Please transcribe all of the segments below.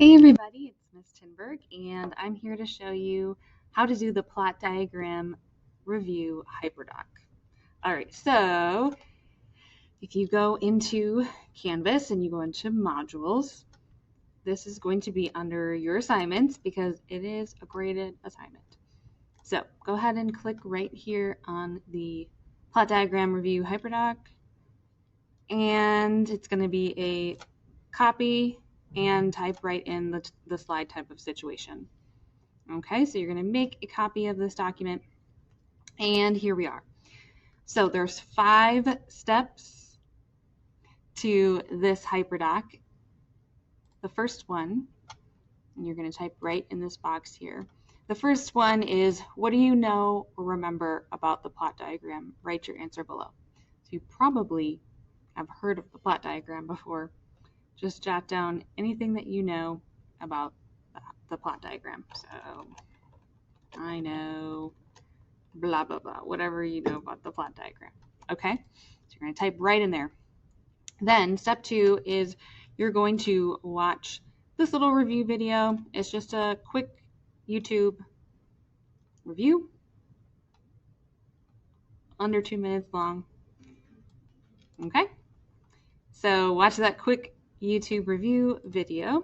Hey everybody, it's Miss Tinberg, and I'm here to show you how to do the plot diagram review Hyperdoc. All right, so if you go into Canvas and you go into modules, this is going to be under your assignments because it is a graded assignment. So go ahead and click right here on the plot diagram review Hyperdoc, and it's going to be a copy and type right in the slide type of situation. Okay, so you're going to make a copy of this document, and here we are. So there's 5 steps to this Hyperdoc. The first one, and you're going to type right in this box here. The first one is, what do you know or remember about the plot diagram? Write your answer below. So you probably have heard of the plot diagram before. Just jot down anything that you know about the plot diagram. So I know blah, blah, blah, whatever you know about the plot diagram. Okay, so you're going to type right in there. Then step 2 is you're going to watch this little review video. It's just a quick YouTube review, under 2 minutes long. Okay, so watch that quick YouTube review video.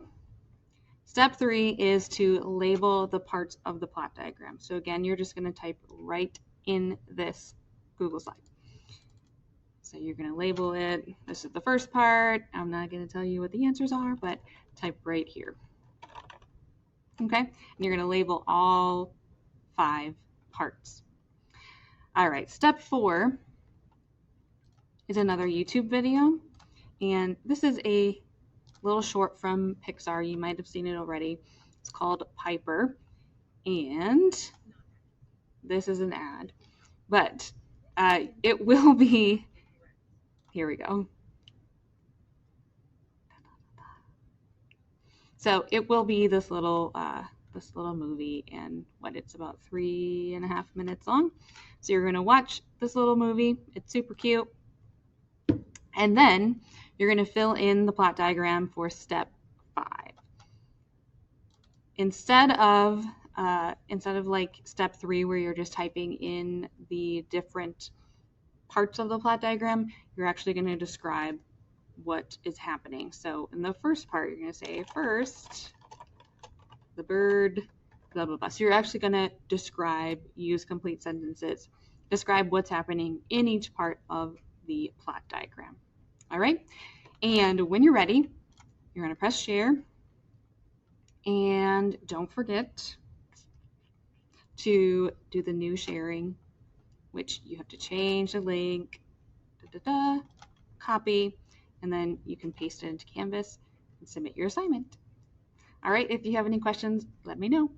Step 3 is to label the parts of the plot diagram. So again, you're just going to type right in this Google slide. So you're going to label it. This is the first part. I'm not going to tell you what the answers are, but type right here. Okay, and you're going to label all 5 parts. All right, step 4 is another YouTube video, and this is a little short from Pixar. You might have seen it already. It's called Piper, and this is an ad, but it will be, here we go. So it will be this little movie, and it's about 3.5 minutes long. So you're going to watch this little movie. It's super cute. And then you're going to fill in the plot diagram for step 5. Instead of like step 3 where you're just typing in the different parts of the plot diagram, you're actually going to describe what is happening. So in the first part, you're going to say, first, the bird, blah, blah, blah. So you're actually going to describe, use complete sentences, describe what's happening in each part of the plot diagram. All right, and when you're ready, you're going to press share, and don't forget to do the new sharing, which you have to change the link, copy, and then you can paste it into Canvas and submit your assignment. All right, if you have any questions, let me know.